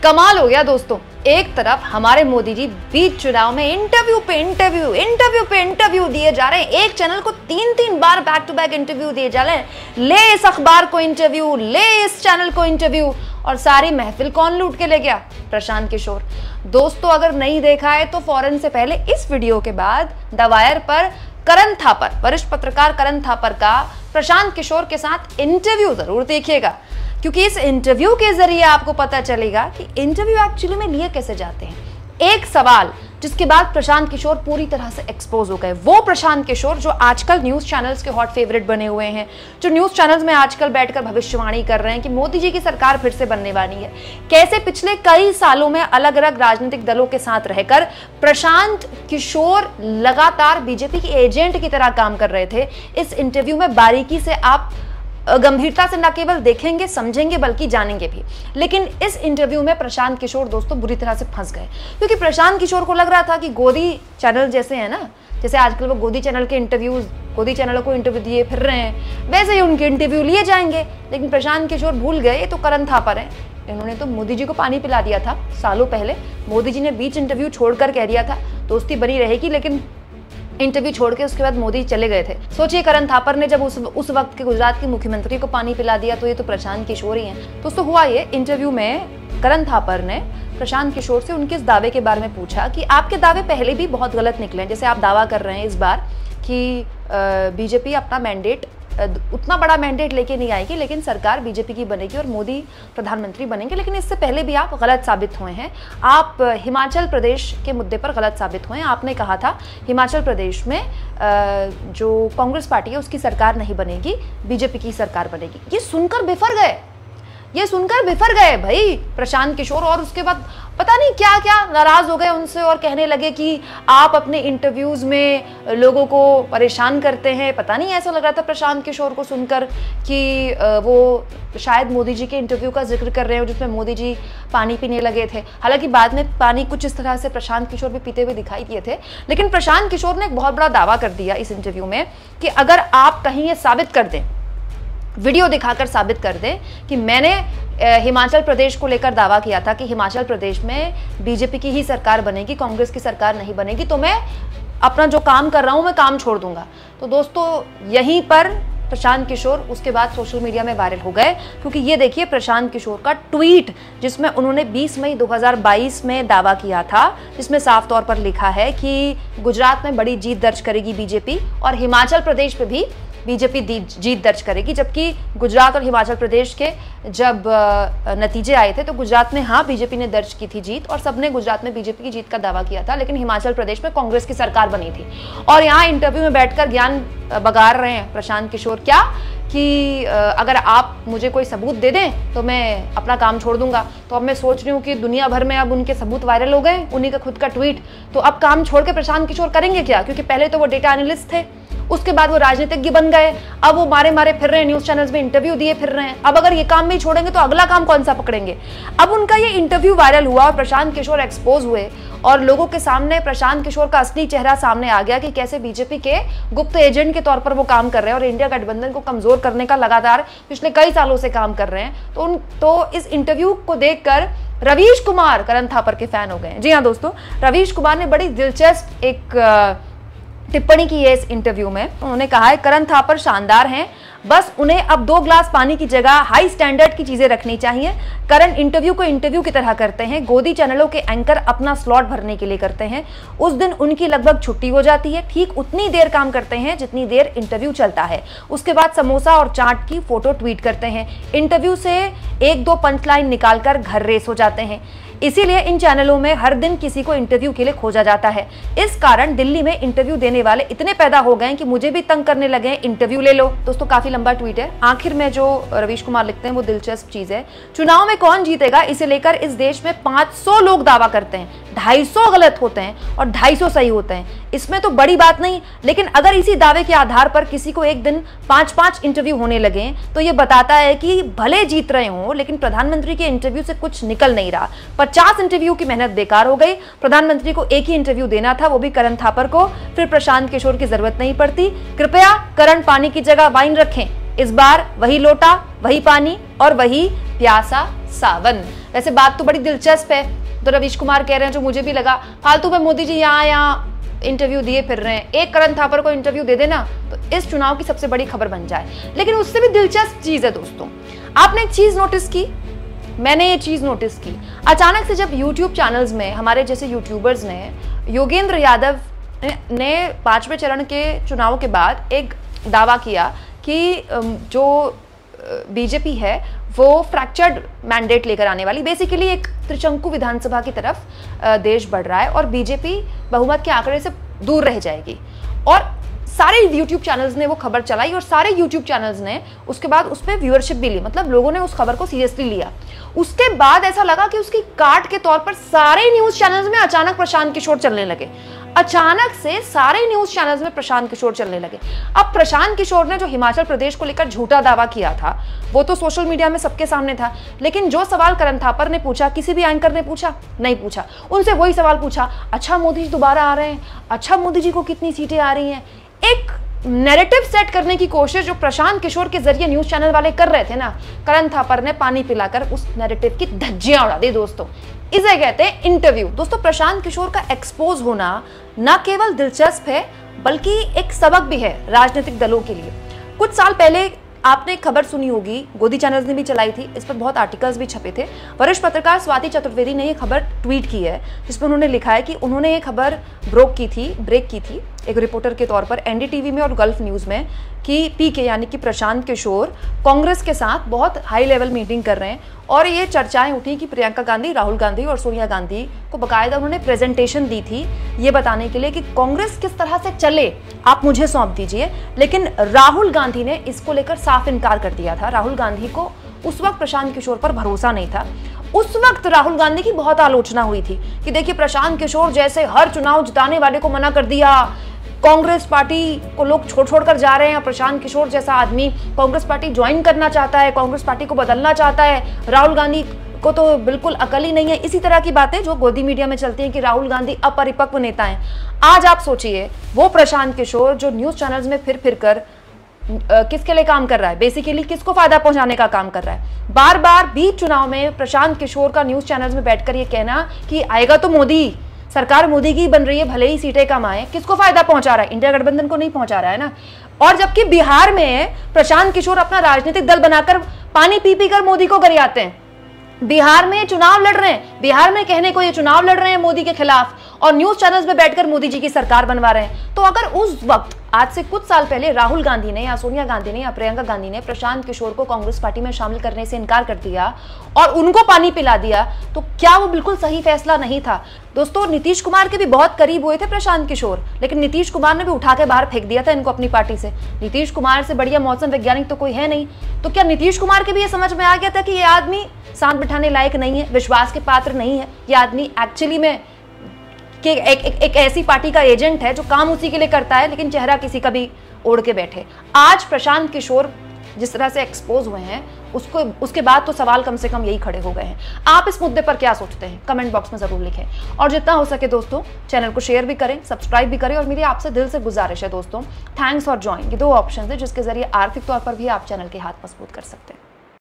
कमाल हो गया दोस्तों। एक तरफ हमारे मोदी जी बीच चुनाव में इंटरव्यू पे इंटरव्यू दिए जा रहे हैं। एक चैनल को 3-3 बार बैक टू बैक इंटरव्यू दिए जा रहे हैं। ले इस अखबार को इंटरव्यू, ले इस चैनल को इंटरव्यू, और सारी महफिल कौन लूट के ले गया? प्रशांत किशोर। दोस्तों अगर नहीं देखा है तो फौरन से पहले इस वीडियो के बाद द वायर पर करण थापर, वरिष्ठ पत्रकार करण थापर का प्रशांत किशोर के साथ इंटरव्यू जरूर देखिएगा, क्योंकि इस इंटरव्यू के जरिए आपको पता चलेगा कि इंटरव्यू एक्चुअली में लिए कैसे जाते हैं। एक सवाल जिसके बाद प्रशांत किशोर पूरी तरह से एक्सपोज हो गए, वो प्रशांत किशोर जो आजकल न्यूज चैनल्स के हॉट फेवरेट बने हुए हैं, जो न्यूज चैनल्स में आजकल बैठकर भविष्यवाणी कर रहे हैं कि मोदी जी की सरकार फिर से बनने वाली है। कैसे पिछले कई सालों में अलग अलग राजनीतिक दलों के साथ रहकर प्रशांत किशोर लगातार बीजेपी के एजेंट की तरह काम कर रहे थे। इस इंटरव्यू में बारीकी से आप गंभीरता से न केवल देखेंगे, समझेंगे, बल्कि जानेंगे भी। लेकिन इस इंटरव्यू में प्रशांत किशोर दोस्तों बुरी तरह से फंस गए, क्योंकि प्रशांत किशोर को लग रहा था कि गोदी चैनल जैसे है ना, जैसे आजकल वो गोदी चैनल के इंटरव्यूज, गोदी चैनलों को इंटरव्यू दिए फिर रहे हैं, वैसे ही उनके इंटरव्यू लिए जाएंगे। लेकिन प्रशांत किशोर भूल गए, ये तो करण थापर है, इन्होंने तो मोदी जी को पानी पिला दिया था सालों पहले। मोदी जी ने बीच इंटरव्यू छोड़कर कह दिया था दोस्ती बनी रहेगी, लेकिन इंटरव्यू छोड़ के उसके बाद मोदी चले गए थे। सोचिए करण थापर ने जब उस वक्त के गुजरात के मुख्यमंत्री को पानी पिला दिया, तो ये तो प्रशांत किशोर ही हैं। दोस्तों हुआ ये, इंटरव्यू में करण थापर ने प्रशांत किशोर से उनके इस दावे के बारे में पूछा कि आपके दावे पहले भी बहुत गलत निकले हैं। जैसे आप दावा कर रहे हैं इस बार कि बीजेपी अपना मैंडेट, उतना बड़ा मैंडेट लेके नहीं आएगी, लेकिन सरकार बीजेपी की बनेगी और मोदी प्रधानमंत्री बनेंगे। लेकिन इससे पहले भी आप गलत साबित हुए हैं। आप हिमाचल प्रदेश के मुद्दे पर गलत साबित हुए हैं। आपने कहा था हिमाचल प्रदेश में जो कांग्रेस पार्टी है उसकी सरकार नहीं बनेगी, बीजेपी की सरकार बनेगी। ये सुनकर बिफर गए भाई प्रशांत किशोर, और उसके बाद पता नहीं क्या क्या नाराज हो गए उनसे और कहने लगे कि आप अपने इंटरव्यूज में लोगों को परेशान करते हैं। पता नहीं, ऐसा लग रहा था प्रशांत किशोर को सुनकर कि वो शायद मोदी जी के इंटरव्यू का जिक्र कर रहे हो जिसमें मोदी जी पानी पीने लगे थे। हालांकि बाद में पानी कुछ इस तरह से प्रशांत किशोर भी पीते हुए दिखाई दिए थे। लेकिन प्रशांत किशोर ने एक बहुत बड़ा दावा कर दिया इस इंटरव्यू में कि अगर आप कहीं ये साबित कर दें, वीडियो दिखाकर साबित कर दें कि मैंने हिमाचल प्रदेश को लेकर दावा किया था कि हिमाचल प्रदेश में बीजेपी की ही सरकार बनेगी, कांग्रेस की सरकार नहीं बनेगी, तो मैं अपना जो काम कर रहा हूं मैं काम छोड़ दूंगा। तो दोस्तों यहीं पर प्रशांत किशोर उसके बाद सोशल मीडिया में वायरल हो गए, क्योंकि ये देखिए प्रशांत किशोर का ट्वीट जिसमें उन्होंने 20 मई 2022 में दावा किया था, जिसमें साफ तौर पर लिखा है कि गुजरात में बड़ी जीत दर्ज करेगी बीजेपी और हिमाचल प्रदेश पे भी बीजेपी जीत दर्ज करेगी। जबकि गुजरात और हिमाचल प्रदेश के जब नतीजे आए थे तो गुजरात में हाँ बीजेपी ने दर्ज की थी जीत, और सबने गुजरात में बीजेपी की जीत का दावा किया था, लेकिन हिमाचल प्रदेश में कांग्रेस की सरकार बनी थी। और यहाँ इंटरव्यू में बैठकर ज्ञान बगार रहे हैं प्रशांत किशोर, क्या कि अगर आप मुझे कोई सबूत दे दें तो मैं अपना काम छोड़ दूंगा। तो अब मैं सोच रही हूँ कि दुनिया भर में अब उनके सबूत वायरल हो गए, उन्हीं का खुद का ट्वीट, तो अब काम छोड़ के प्रशांत किशोर करेंगे क्या? क्योंकि पहले तो वो डेटा एनालिस्ट थे, उसके बाद वो राजनीतिज्ञ बन गए, अब वो मारे फिर रहे हैं, न्यूज चैनल्स में इंटरव्यू दिए फिर रहे हैं। अब अगर ये काम नहीं छोड़ेंगे तो अगला काम कौन सा पकड़ेंगे? अब उनका ये इंटरव्यू वायरल हुआ और प्रशांत किशोर एक्सपोज हुए और लोगों के सामने प्रशांत किशोर का असली चेहरा सामने आ गया कि कैसे बीजेपी के गुप्त एजेंट के तौर पर वो काम कर रहे हैं और इंडिया गठबंधन को कमजोर करने का लगातार पिछले कई सालों से काम कर रहे हैं। तो इस इंटरव्यू को देखकर रवीश कुमार करण थापर के फैन हो गए। जी हाँ दोस्तों, रवीश कुमार ने बड़ी दिलचस्प एक टिप्पणी की है इस इंटरव्यू में। उन्होंने कहा है करण थापर शानदार हैं, बस उन्हें अब 2 ग्लास पानी की जगह हाई स्टैंडर्ड की चीजें रखनी चाहिए। करण इंटरव्यू को इंटरव्यू की तरह करते हैं, गोदी चैनलों के एंकर अपना स्लॉट भरने के लिए करते हैं, उस दिन उनकी लगभग छुट्टी हो जाती है, ठीक उतनी देर काम करते हैं जितनी देर इंटरव्यू चलता है, उसके बाद समोसा और चाट की फोटो ट्वीट करते हैं, इंटरव्यू से 1-2 पंचलाइन निकालकर घर रेस हो जाते हैं। इसीलिए इन चैनलों में हर दिन किसी को इंटरव्यू के लिए खोजा जाता है। इस कारण दिल्ली में इंटरव्यू देने वाले इतने पैदा हो गए कि मुझे भी तंग करने लगे हैं, इंटरव्यू ले लो। दोस्तों काफी लंबा ट्वीट है। आखिर में जो रवीश कुमार लिखते हैं वो दिलचस्प चीज है। चुनाव में कौन जीतेगा इसे लेकर इस देश में 500 लोग दावा करते हैं, 250 गलत होते हैं और 250 सही होते हैं। इसमें तो बड़ी बात नहीं, लेकिन अगर इसी दावे के आधार पर किसी को एक दिन 5-5 इंटरव्यू होने लगे तो ये बताता है कि भले जीत रहे हों लेकिन प्रधानमंत्री के इंटरव्यू से कुछ निकल नहीं रहा। 50 इंटरव्यू की मेहनत बेकार हो गई। प्रधानमंत्री को एक ही इंटरव्यू देना था, वो भी करण थापर को, फिर प्रशांत किशोर की जरूरत नहीं पड़ती। कृपया करण पानी की जगह वाइन रखें, इस बार वही लोटा, वही पानी और वही प्यासा सावन। वैसे बात तो बड़ी दिलचस्प है, तो रवीश कुमार कह रहे हैं, जो मुझे भी लगा, फालतू में मोदी जी यहाँ इंटरव्यू दिए फिर रहे हैं। एक करण थापर को इंटरव्यू दे देना तो इस चुनाव की सबसे बड़ी खबर बन जाए। लेकिन उससे भी दिलचस्प चीज है दोस्तों, आपने एक चीज नोटिस की, मैंने ये चीज नोटिस की, अचानक से जब यूट्यूब चैनल्स में हमारे जैसे यूट्यूबर्स ने योगेंद्र यादव ने 5वें चरण के चुनाव के बाद एक दावा किया कि जो बीजेपी है वो फ्रैक्चर्ड मैंडेट लेकर आने वाली, बेसिकली एक त्रिशंकु विधानसभा की तरफ देश बढ़ रहा है और बीजेपी बहुमत के आंकड़े से दूर रह जाएगी। और सारे यूट्यूब चैनल्स ने वो खबर चलाई और सारे यूट्यूब चैनल्स ने उसके बाद उस पर व्यूअरशिप भी ली, मतलब लोगों ने उस खबर को सीरियसली लिया। उसके बाद ऐसा लगा कि उसकी काट के तौर पर सारे न्यूज चैनल्स में अचानक प्रशांत किशोर चलने लगे। अचानक से सारे न्यूज चैनल्स में प्रशांत किशोर चलने लगे। अब प्रशांत किशोर ने जो हिमाचल प्रदेश को लेकर झूठा दावा किया था वो तो सोशल मीडिया में सबके सामने था, लेकिन जो सवाल करण थापर ने पूछा, किसी भी एंकर ने पूछा नहीं पूछा, उनसे वही सवाल पूछा, अच्छा मोदी जी दोबारा आ रहे हैं, अच्छा मोदी जी को कितनी सीटें आ रही हैं। एक नैरेटिव सेट करने की कोशिश जो प्रशांत किशोर के जरिए न्यूज चैनल वाले कर रहे थे ना, करण थापर ने पानी पिलाकर उस नैरेटिव की धज्जियां उड़ा दी दोस्तों। इसे कहते हैं इंटरव्यू। दोस्तों प्रशांत किशोर का एक्सपोज होना न केवल दिलचस्प है बल्कि एक सबक भी है राजनीतिक दलों के लिए। कुछ साल पहले आपने खबर सुनी होगी, गोदी चैनल्स ने भी चलाई थी, इस पर बहुत आर्टिकल्स भी छपे थे। वरिष्ठ पत्रकार स्वाति चतुर्वेदी ने ये खबर ट्वीट की है जिसमें उन्होंने लिखा है कि उन्होंने ये खबर ब्रेक की थी एक रिपोर्टर के तौर पर एनडीटीवी में और गल्फ न्यूज़ में कि पीके यानी कि प्रशांत किशोर कांग्रेस के साथ बहुत हाई लेवल मीटिंग कर रहे हैं और ये चर्चाएं उठी कि प्रियंका गांधी, राहुल गांधी और सोनिया गांधी को बाकायदा उन्होंने प्रेजेंटेशन दी थी ये बताने के लिए कि कांग्रेस किस तरह से चले, आप मुझे सौंप दीजिए। लेकिन राहुल गांधी ने इसको लेकर साफ इनकार कर दिया था। राहुल गांधी को उस वक्त प्रशांत किशोर पर भरोसा नहीं था। उस वक्त राहुल गांधी की बहुत आलोचना हुई थी कि देखिए प्रशांत किशोर जैसे हर चुनाव जिताने वाले को मना कर दिया, कांग्रेस पार्टी को लोग छोड़ कर जा रहे हैं, प्रशांत किशोर जैसा आदमी कांग्रेस पार्टी ज्वाइन करना चाहता है, कांग्रेस पार्टी को बदलना चाहता है, राहुल गांधी को तो बिल्कुल अकल ही नहीं है। इसी तरह की बातें जो गोदी मीडिया में चलती हैं कि राहुल गांधी अपरिपक्व नेता हैं। आज आप सोचिए वो प्रशांत किशोर जो न्यूज चैनल्स में फिर कर किसके लिए काम कर रहा है, बेसिकली किसको फायदा पहुंचाने का काम कर रहा है। बार बार बीच चुनाव में प्रशांत किशोर का न्यूज चैनल्स में बैठकर ये कहना कि आएगा तो मोदी, सरकार मोदी की बन रही है, भले ही सीटें कम आए, किसको फायदा पहुंचा रहा है, इंडिया गठबंधन को नहीं पहुंचा रहा है ना। और जबकि बिहार में प्रशांत किशोर अपना राजनीतिक दल बनाकर पानी पी कर मोदी को गरियाते हैं। बिहार में चुनाव लड़ रहे हैं, बिहार में कहने को ये चुनाव लड़ रहे हैं मोदी के खिलाफ और न्यूज चैनल्स में बैठकर मोदी जी की सरकार बनवा रहे हैं। तो अगर उस वक्त आज से कुछ साल पहले राहुल गांधी ने या सोनिया गांधी ने या प्रियंका गांधी ने प्रशांत किशोर को कांग्रेस पार्टी में शामिल करने से इनकार कर दिया और उनको पानी पिला दिया, तो क्या वो बिल्कुल सही फैसला नहीं था। दोस्तों नीतीश कुमार के भी बहुत करीब हुए थे प्रशांत किशोर, लेकिन नीतीश कुमार ने भी उठा के बाहर फेंक दिया था इनको अपनी पार्टी से। नीतीश कुमार से बढ़िया मौसम वैज्ञानिक तो कोई है नहीं। तो क्या नीतीश कुमार के भी ये समझ में आ गया था कि ये आदमी साथ बिठाने लायक नहीं है, विश्वास के पात्र नहीं है, ये आदमी एक्चुअली में कि एक ऐसी पार्टी का एजेंट है जो काम उसी के लिए करता है लेकिन चेहरा किसी का भी ओढ़ के बैठे। आज प्रशांत किशोर जिस तरह से एक्सपोज हुए हैं उसके बाद तो सवाल कम से कम यही खड़े हो गए हैं। आप इस मुद्दे पर क्या सोचते हैं कमेंट बॉक्स में जरूर लिखें और जितना हो सके दोस्तों चैनल को शेयर भी करें, सब्सक्राइब भी करें। और मेरी आपसे दिल से गुजारिश है दोस्तों, थैंक्स और ज्वाइन, ये दो ऑप्शन है जिसके जरिए आर्थिक तौर पर भी आप चैनल के हाथ मजबूत कर सकते हैं।